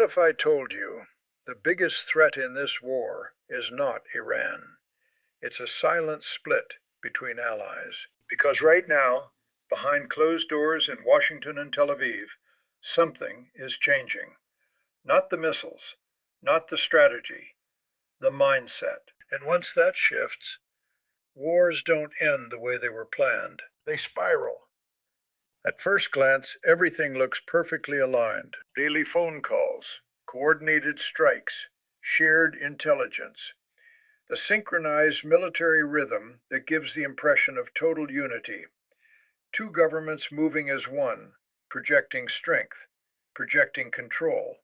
if I told you the biggest threat in this war is not Iran? It's a silent split between allies. Because right now, behind closed doors in Washington and Tel Aviv, something is changing. Not the missiles, not the strategy, the mindset. And once that shifts, wars don't end the way they were planned. They spiral. At first glance, everything looks perfectly aligned. Daily phone calls, coordinated strikes, shared intelligence, the synchronized military rhythm that gives the impression of total unity. Two governments moving as one, projecting strength, projecting control,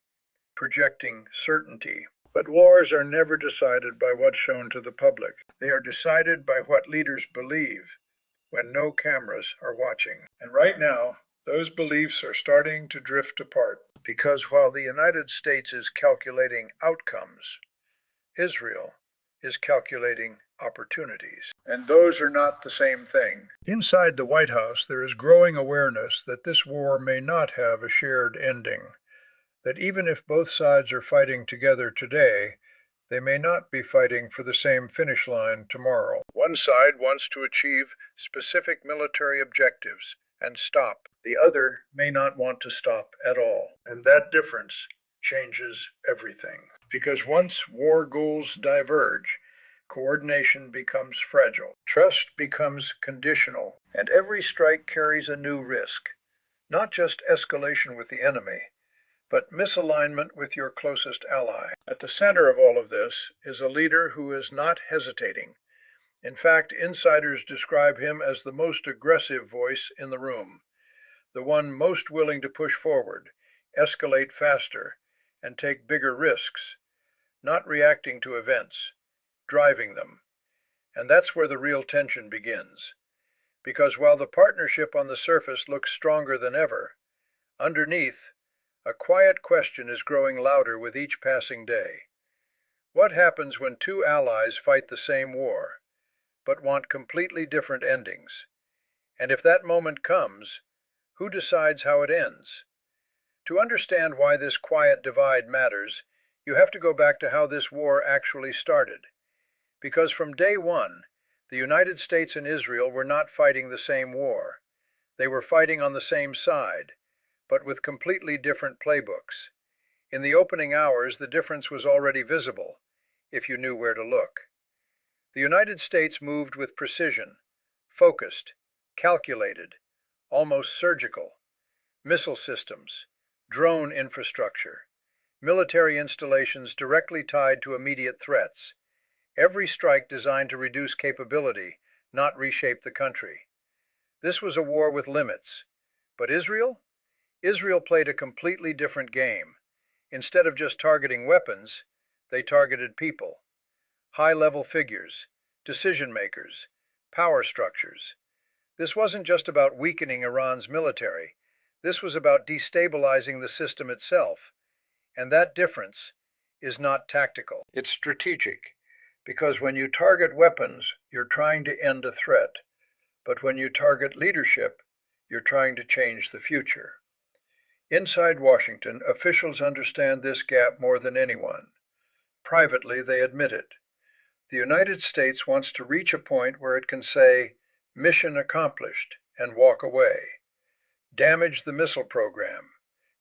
projecting certainty. But wars are never decided by what's shown to the public. They are decided by what leaders believe when no cameras are watching. And right now, those beliefs are starting to drift apart. Because while the United States is calculating outcomes, Israel is calculating opportunities. And those are not the same thing. Inside the White House, there is growing awareness that this war may not have a shared ending, that even if both sides are fighting together today, they may not be fighting for the same finish line tomorrow. One side wants to achieve specific military objectives and stop. The other may not want to stop at all. And that difference changes everything. Because once war goals diverge, coordination becomes fragile. Trust becomes conditional. And every strike carries a new risk. Not just escalation with the enemy, but misalignment with your closest ally. At the center of all of this is a leader who is not hesitating. In fact, insiders describe him as the most aggressive voice in the room, the one most willing to push forward, escalate faster, and take bigger risks, not reacting to events, driving them. And that's where the real tension begins. Because while the partnership on the surface looks stronger than ever, underneath, a quiet question is growing louder with each passing day. What happens when two allies fight the same war, but want completely different endings? And if that moment comes, who decides how it ends? To understand why this quiet divide matters, you have to go back to how this war actually started. Because from day one, the United States and Israel were not fighting the same war. They were fighting on the same side, but with completely different playbooks. In the opening hours, the difference was already visible, if you knew where to look. The United States moved with precision, focused, calculated, almost surgical. Missile systems, drone infrastructure, military installations directly tied to immediate threats. Every strike designed to reduce capability, not reshape the country. This was a war with limits. But Israel? Israel played a completely different game. Instead of just targeting weapons, they targeted people. High-level figures, decision makers, power structures. This wasn't just about weakening Iran's military. This was about destabilizing the system itself. And that difference is not tactical. It's strategic. Because when you target weapons, you're trying to end a threat. But when you target leadership, you're trying to change the future. Inside Washington, officials understand this gap more than anyone. Privately, they admit it. The United States wants to reach a point where it can say, "Mission accomplished," and walk away. Damage the missile program,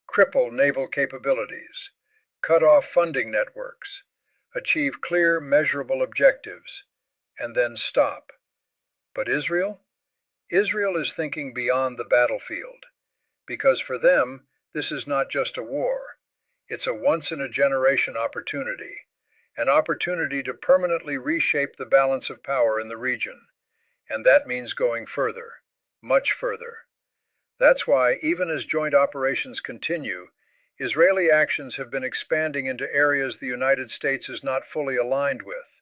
cripple naval capabilities, cut off funding networks, achieve clear, measurable objectives, and then stop. But Israel? Israel is thinking beyond the battlefield, because for them, this is not just a war. It's a once-in-a-generation opportunity, an opportunity to permanently reshape the balance of power in the region. And that means going further, much further. That's why, even as joint operations continue, Israeli actions have been expanding into areas the United States is not fully aligned with.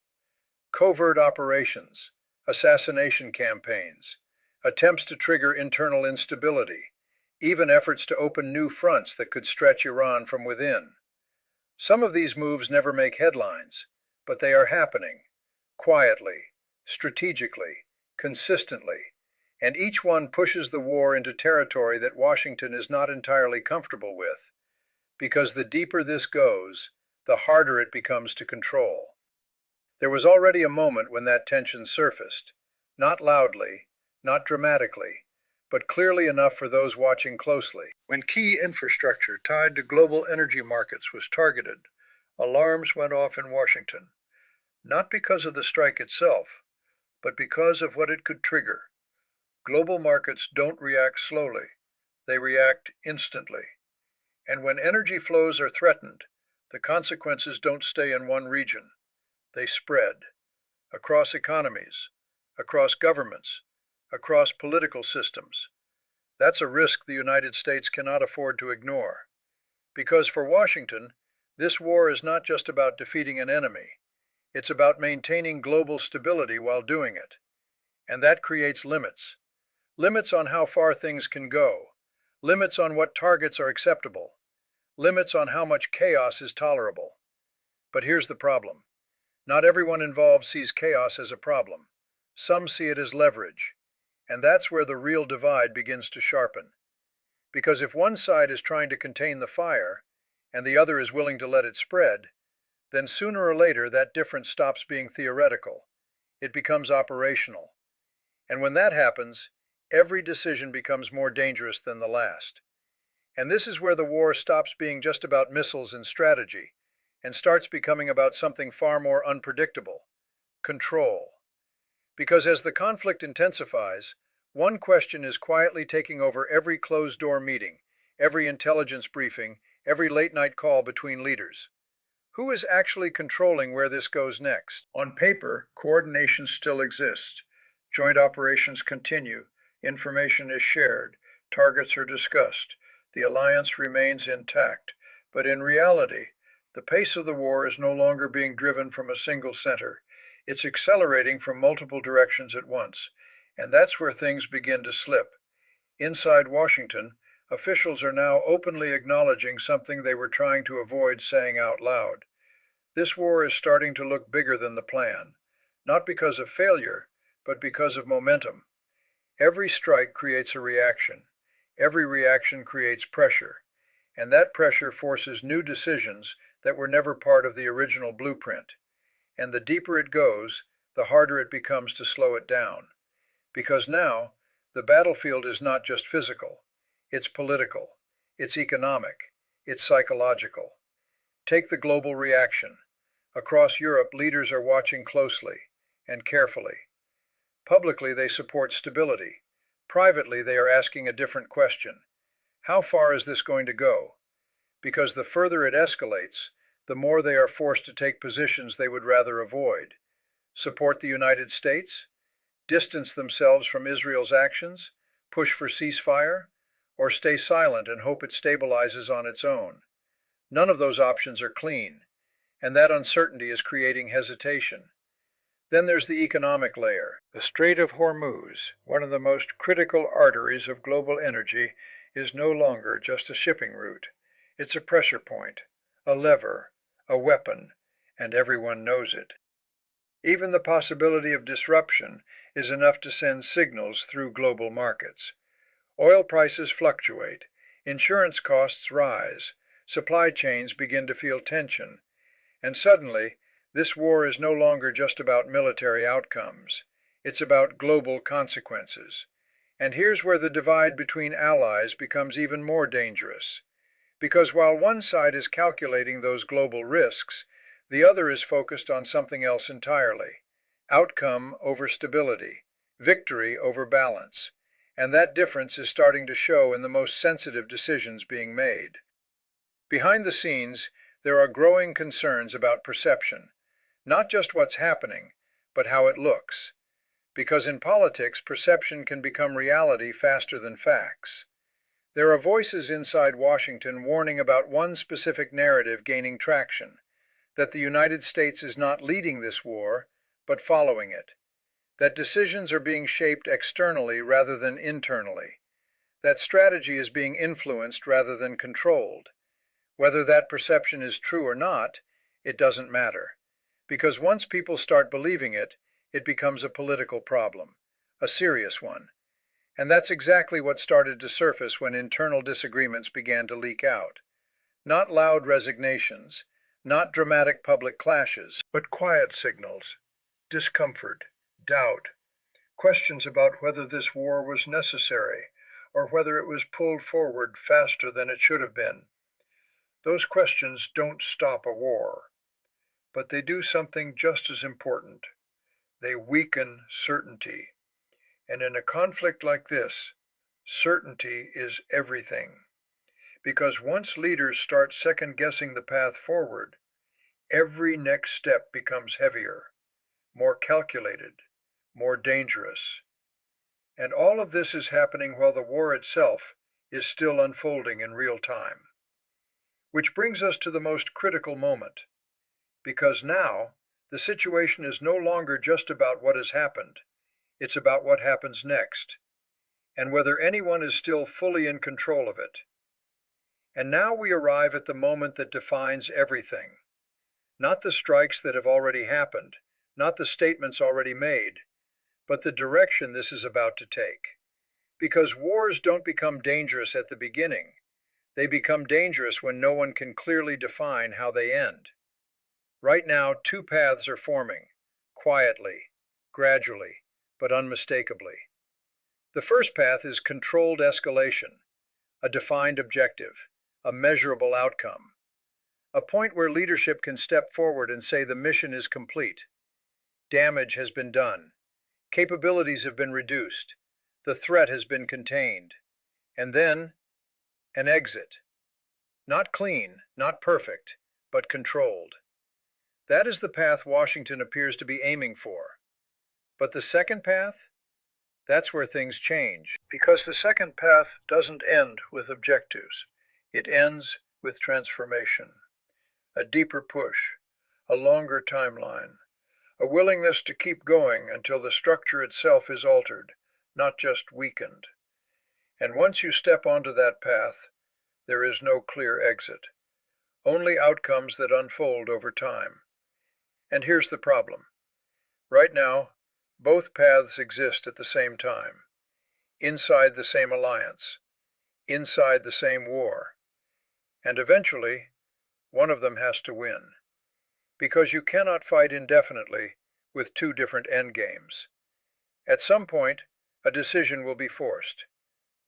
Covert operations, assassination campaigns, attempts to trigger internal instability, even efforts to open new fronts that could stretch Iran from within. Some of these moves never make headlines, but they are happening, quietly, strategically, consistently, and each one pushes the war into territory that Washington is not entirely comfortable with. because the deeper this goes, the harder it becomes to control. There was already a moment when that tension surfaced, not loudly, not dramatically, but clearly enough for those watching closely. When key infrastructure tied to global energy markets was targeted, alarms went off in Washington, not because of the strike itself, but because of what it could trigger. Global markets don't react slowly, they react instantly. And when energy flows are threatened, the consequences don't stay in one region. They spread across economies, across governments, across political systems. That's a risk the United States cannot afford to ignore. Because for Washington, this war is not just about defeating an enemy. It's about maintaining global stability while doing it. And that creates limits. Limits on how far things can go. Limits on what targets are acceptable. Limits on how much chaos is tolerable. But here's the problem. Not everyone involved sees chaos as a problem. Some see it as leverage. And that's where the real divide begins to sharpen. Because if one side is trying to contain the fire, and the other is willing to let it spread, then sooner or later that difference stops being theoretical. It becomes operational. And when that happens, every decision becomes more dangerous than the last. And this is where the war stops being just about missiles and strategy, and starts becoming about something far more unpredictable: control. Because as the conflict intensifies, one question is quietly taking over every closed-door meeting, every intelligence briefing, every late-night call between leaders. Who is actually controlling where this goes next? On paper, coordination still exists. Joint operations continue, information is shared, targets are discussed, the alliance remains intact. But in reality, the pace of the war is no longer being driven from a single center. It's accelerating from multiple directions at once. And that's where things begin to slip. Inside Washington, officials are now openly acknowledging something they were trying to avoid saying out loud. This war is starting to look bigger than the plan, not because of failure, but because of momentum. Every strike creates a reaction. Every reaction creates pressure. And that pressure forces new decisions that were never part of the original blueprint. And the deeper it goes, the harder it becomes to slow it down. Because now, the battlefield is not just physical, it's political, it's economic, it's psychological. Take the global reaction. Across Europe, leaders are watching closely and carefully. Publicly, they support stability. Privately, they are asking a different question. How far is this going to go? Because the further it escalates, the more they are forced to take positions they would rather avoid. Support the United States? Distance themselves from Israel's actions? Push for ceasefire? Or stay silent and hope it stabilizes on its own? None of those options are clean, and that uncertainty is creating hesitation. Then there's the economic layer. The Strait of Hormuz, one of the most critical arteries of global energy, is no longer just a shipping route. It's a pressure point, a lever, a weapon, and everyone knows it. Even the possibility of disruption is enough to send signals through global markets. Oil prices fluctuate, insurance costs rise, supply chains begin to feel tension, and suddenly, this war is no longer just about military outcomes. It's about global consequences. And here's where the divide between allies becomes even more dangerous. Because while one side is calculating those global risks, the other is focused on something else entirely. Outcome over stability, victory over balance. And that difference is starting to show in the most sensitive decisions being made. Behind the scenes, there are growing concerns about perception. Not just what's happening, but how it looks. Because in politics, perception can become reality faster than facts. There are voices inside Washington warning about one specific narrative gaining traction, that the United States is not leading this war, but following it. That decisions are being shaped externally rather than internally. That strategy is being influenced rather than controlled. Whether that perception is true or not, it doesn't matter. Because once people start believing it, it becomes a political problem, a serious one. And that's exactly what started to surface when internal disagreements began to leak out. Not loud resignations, not dramatic public clashes, but quiet signals, discomfort, doubt, questions about whether this war was necessary or whether it was pulled forward faster than it should have been. Those questions don't stop a war, but they do something just as important. They weaken certainty. And in a conflict like this, certainty is everything. Because once leaders start second-guessing the path forward, every next step becomes heavier, more calculated, more dangerous. And all of this is happening while the war itself is still unfolding in real time. Which brings us to the most critical moment, because now the situation is no longer just about what has happened, it's about what happens next, and whether anyone is still fully in control of it. And now we arrive at the moment that defines everything. Not the strikes that have already happened, not the statements already made, but the direction this is about to take. Because wars don't become dangerous at the beginning. They become dangerous when no one can clearly define how they end. Right now, two paths are forming, quietly, gradually, but unmistakably. The first path is controlled escalation, a defined objective, a measurable outcome, a point where leadership can step forward and say the mission is complete. Damage has been done. Capabilities have been reduced. The threat has been contained. And then, an exit. Not clean, not perfect, but controlled. That is the path Washington appears to be aiming for. But the second path? That's where things change. Because the second path doesn't end with objectives. It ends with transformation, a deeper push, a longer timeline, a willingness to keep going until the structure itself is altered, not just weakened. And once you step onto that path, there is no clear exit, only outcomes that unfold over time. And here's the problem. Right now, both paths exist at the same time, inside the same alliance, inside the same war. And eventually, one of them has to win. Because you cannot fight indefinitely with two different endgames. At some point, a decision will be forced,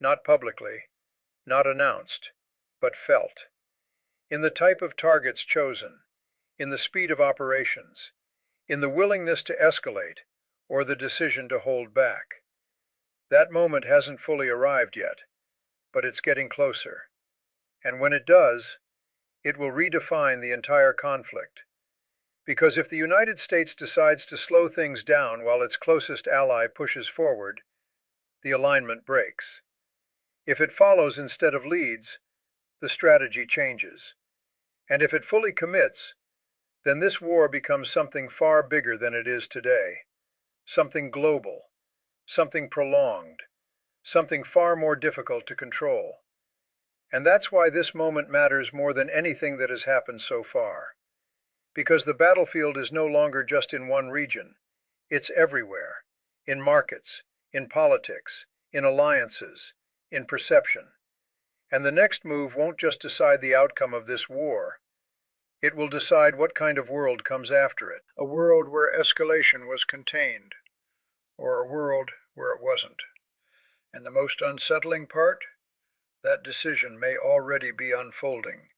not publicly, not announced, but felt. In the type of targets chosen, in the speed of operations, in the willingness to escalate, or the decision to hold back. That moment hasn't fully arrived yet, but it's getting closer. And when it does, it will redefine the entire conflict. Because if the United States decides to slow things down while its closest ally pushes forward, the alignment breaks. If it follows instead of leads, the strategy changes. And if it fully commits, then this war becomes something far bigger than it is today. Something global, something prolonged, something far more difficult to control. And that's why this moment matters more than anything that has happened so far. Because the battlefield is no longer just in one region. It's everywhere. In markets, in politics, in alliances, in perception. And the next move won't just decide the outcome of this war. It will decide what kind of world comes after it. A world where escalation was contained, or a world where it wasn't. And the most unsettling part? That decision may already be unfolding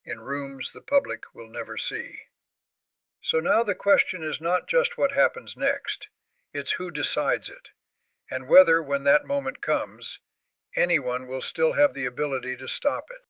in rooms the public will never see. So now the question is not just what happens next, it's who decides it, and whether, when that moment comes, anyone will still have the ability to stop it.